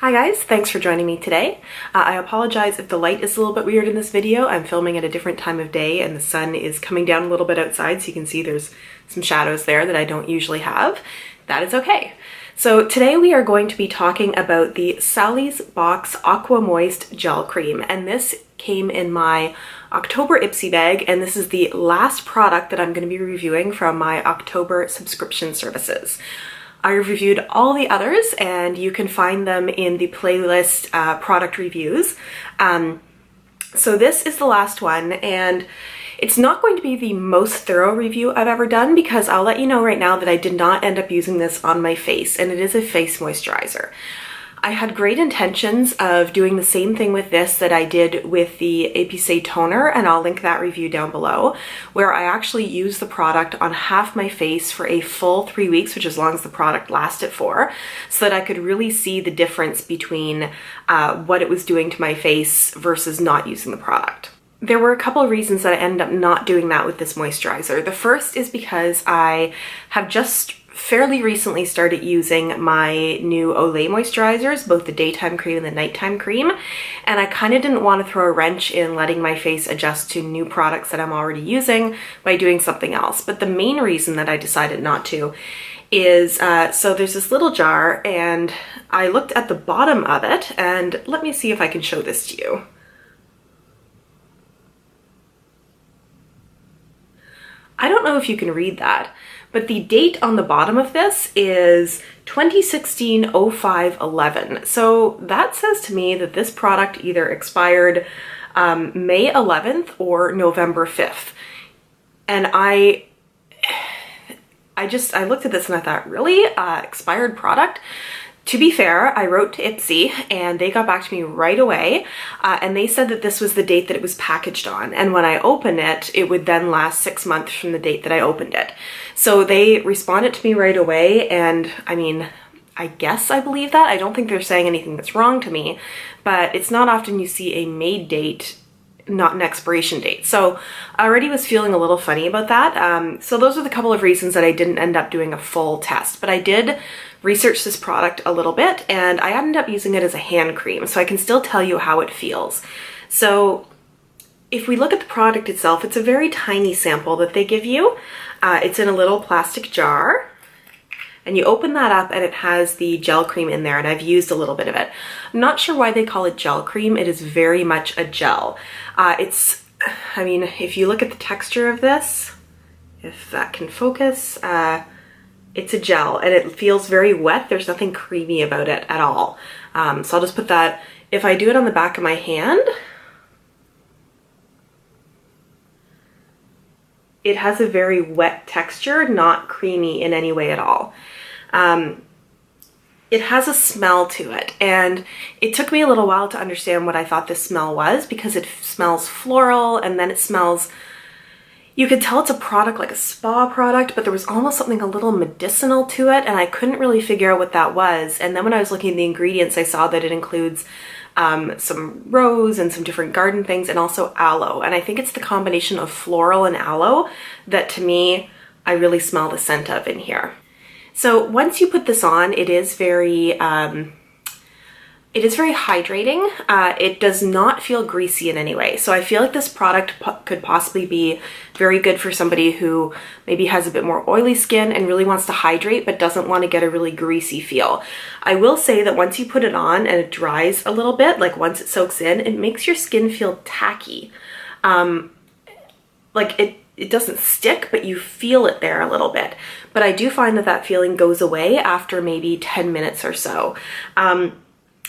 Hi guys, thanks for joining me today. I apologize if the light is a little bit weird in this video. I'm filming at a different time of day and the sun is coming down a little bit outside, so you can see there's some shadows there that I don't usually have. That is okay. So today we are going to be talking about the Sally's Box Aqua Moist Gel Cream, and this came in my October Ipsy bag, and this is the last product that I'm going to be reviewing from my October subscription services. I reviewed all the others and you can find them in the playlist product reviews. So this is the last one, and it's not going to be the most thorough review I've ever done because I'll let you know right now that I did not end up using this on my face, and it is a face moisturizer. I had great intentions of doing the same thing with this that I did with the Ipsy toner, and I'll link that review down below, where I actually used the product on half my face for a full 3 weeks, which is as long as the product lasted for, so that I could really see the difference between what it was doing to my face versus not using the product. There were a couple of reasons that I ended up not doing that with this moisturizer. The first is because I have just fairly recently started using my new Olay moisturizers, both the daytime cream and the nighttime cream, and I kind of didn't want to throw a wrench in letting my face adjust to new products that I'm already using by doing something else. But the main reason that I decided not to is, so there's this little jar, and I looked at the bottom of it, and let me see if I can show this to you. I don't know if you can read that, but the date on the bottom of this is 2016-05-11. So that says to me that this product either expired May 11th or November 5th. And I looked at this and I thought, really? Expired product? To be fair, I wrote to Ipsy and they got back to me right away, and they said that this was the date that it was packaged on, and when I open it, it would then last 6 months from the date that I opened it. So they responded to me right away, and I mean, I guess I believe that. I don't think they're saying anything that's wrong to me, but it's not often you see a made date, not an expiration date. So I already was feeling a little funny about that. So those are the couple of reasons that I didn't end up doing a full test, but I did research this product a little bit, and I ended up using it as a hand cream, so I can still tell you how it feels. So if we look at the product itself, it's a very tiny sample that they give you. It's in a little plastic jar, and you open that up and it has the gel cream in there, and I've used a little bit of it. I'm not sure why they call it gel cream. It is very much a gel. I mean, if you look at the texture of this, if that can focus, it's a gel and it feels very wet. There's nothing creamy about it at all. So I'll just put that, if I do it on the back of my hand, it has a very wet texture, not creamy in any way at all. It has a smell to it, and it took me a little while to understand what I thought this smell was, because it smells floral, and then it smells, you could tell it's a product like a spa product, but there was almost something a little medicinal to it, and I couldn't really figure out what that was. And then when I was looking at the ingredients, I saw that it includes some rose and some different garden things, and also aloe. And I think it's the combination of floral and aloe that, to me, I really smell the scent of in here. So once you put this on, it is very hydrating. It does not feel greasy in any way. So I feel like this product could possibly be very good for somebody who maybe has a bit more oily skin and really wants to hydrate but doesn't want to get a really greasy feel. I will say that once you put it on and it dries a little bit, like once it soaks in, it makes your skin feel tacky. Like it doesn't stick, but you feel it there a little bit. But I do find that that feeling goes away after maybe 10 minutes or so. And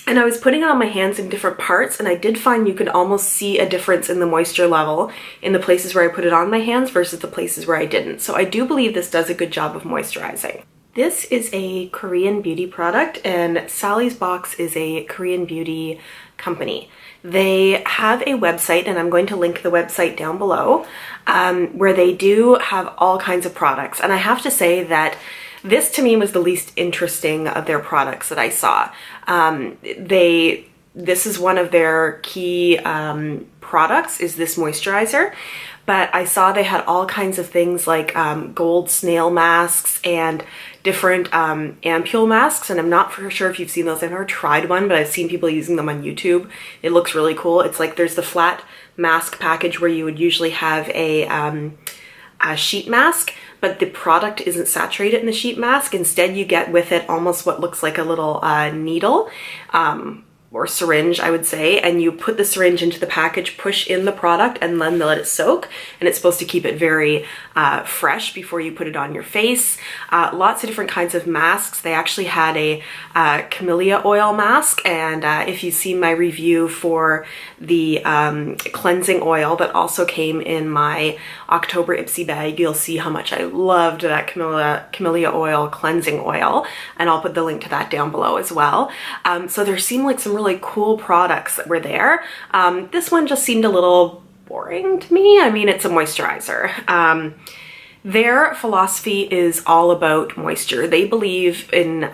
I was putting it on my hands in different parts, and I did find you could almost see a difference in the moisture level in the places where I put it on my hands versus the places where I didn't. So I do believe this does a good job of moisturizing. This is a Korean beauty product, and Sally's Box is a Korean beauty company. They have a website, and I'm going to link the website down below, where they do have all kinds of products. And I have to say that this to me was the least interesting of their products that I saw. They this is one of their key products, is this moisturizer. But I saw they had all kinds of things like gold snail masks and different ampule masks, and I'm not for sure if you've seen those. I've never tried one, but I've seen people using them on YouTube. It looks really cool. It's like there's the flat mask package where you would usually have a sheet mask, but the product isn't saturated in the sheet mask. Instead, you get with it almost what looks like a little needle, or syringe, I would say, and you put the syringe into the package, push in the product, and then let it soak, and it's supposed to keep it very fresh before you put it on your face. Lots of different kinds of masks. They actually had a camellia oil mask, and if you've seen my review for the cleansing oil that also came in my October Ipsy bag, you'll see how much I loved that camellia oil cleansing oil, and I'll put the link to that down below as well. So there seemed like some really cool products that were there. This one just seemed a little boring to me. I mean, it's a moisturizer. Their philosophy is all about moisture. They believe in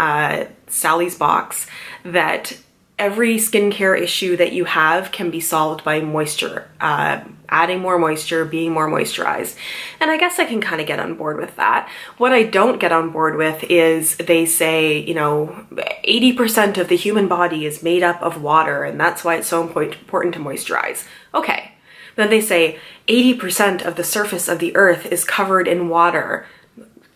Sally's box that every skincare issue that you have can be solved by moisture, adding more moisture, being more moisturized. And I guess I can kind of get on board with that. What I don't get on board with is they say, you know, 80% of the human body is made up of water, and that's why it's so important to moisturize. Okay. Then they say 80% of the surface of the earth is covered in water.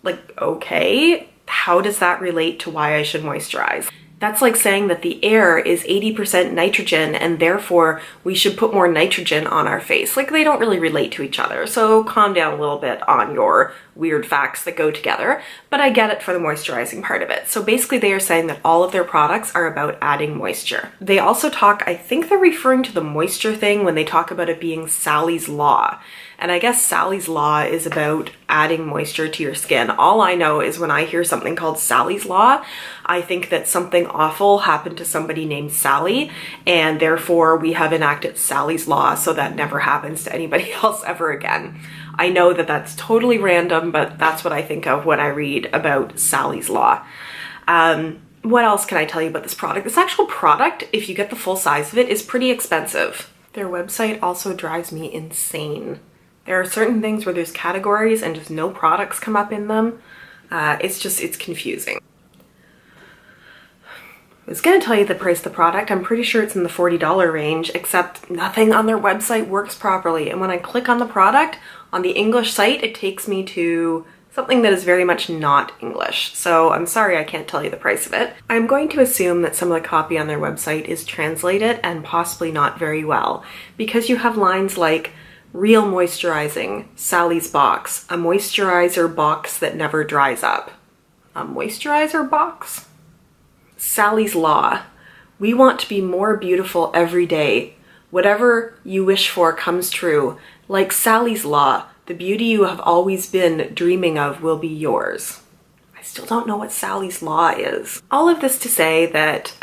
Like, okay, how does that relate to why I should moisturize? That's like saying that the air is 80% nitrogen and therefore we should put more nitrogen on our face. Like, they don't really relate to each other. So calm down a little bit on your weird facts that go together, but I get it for the moisturizing part of it. So basically they are saying that all of their products are about adding moisture. They also talk, I think they're referring to the moisture thing when they talk about it being Sally's Law. And I guess Sally's Law is about adding moisture to your skin. All I know is when I hear something called Sally's Law, I think that something awful happened to somebody named Sally, and therefore we have enacted Sally's Law so that never happens to anybody else ever again. I know that that's totally random, but that's what I think of when I read about Sally's Law. What else can I tell you about this product? This actual product, if you get the full size of it, is pretty expensive. Their website also drives me insane. There are certain things where there's categories and just no products come up in them. It's confusing. I was gonna tell you the price of the product. I'm pretty sure it's in the $40 range, except nothing on their website works properly. And when I click on the product, on the English site, it takes me to something that is very much not English. So I'm sorry I can't tell you the price of it. I'm going to assume that some of the copy on their website is translated and possibly not very well, because you have lines like real moisturizing, Sally's box, a moisturizer box that never dries up. A moisturizer box? Sally's Law. We want to be more beautiful every day. Whatever you wish for comes true. Like Sally's Law, the beauty you have always been dreaming of will be yours. I still don't know what Sally's Law is. All of this to say that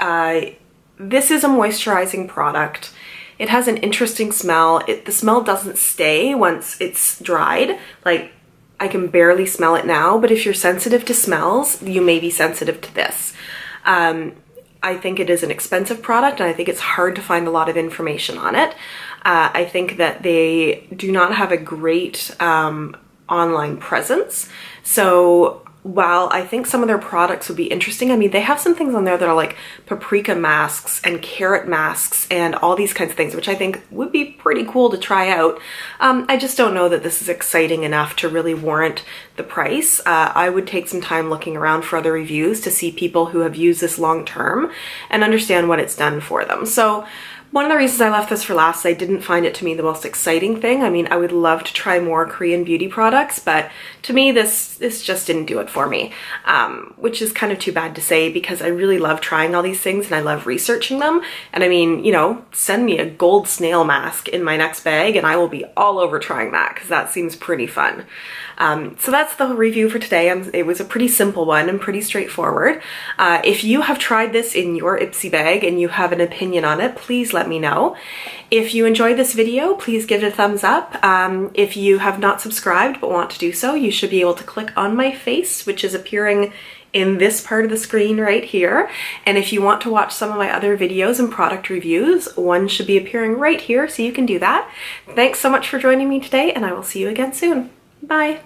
this is a moisturizing product. It has an interesting smell. The smell doesn't stay once it's dried. Like, I can barely smell it now, but if you're sensitive to smells, you may be sensitive to this. I think it is an expensive product, and I think it's hard to find a lot of information on it. I think that they do not have a great online presence. So while I think some of their products would be interesting, I mean, they have some things on there that are like paprika masks and carrot masks and all these kinds of things, which I think would be pretty cool to try out. I just don't know that this is exciting enough to really warrant the price. I would take some time looking around for other reviews to see people who have used this long term and understand what it's done for them. So one of the reasons I left this for last is I didn't find it to me the most exciting thing. I mean, I would love to try more Korean beauty products, but to me, this just didn't do it for me, which is kind of too bad to say because I really love trying all these things and I love researching them. And I mean, you know, send me a gold snail mask in my next bag and I will be all over trying that because that seems pretty fun. So that's the review for today. It was a pretty simple one and pretty straightforward. If you have tried this in your Ipsy bag and you have an opinion on it, please let me know. If you enjoyed this video, please give it a thumbs up. If you have not subscribed but want to do so, you should be able to click on my face, which is appearing in this part of the screen right here. And if you want to watch some of my other videos and product reviews, one should be appearing right here, so you can do that. Thanks so much for joining me today, and I will see you again soon. Bye.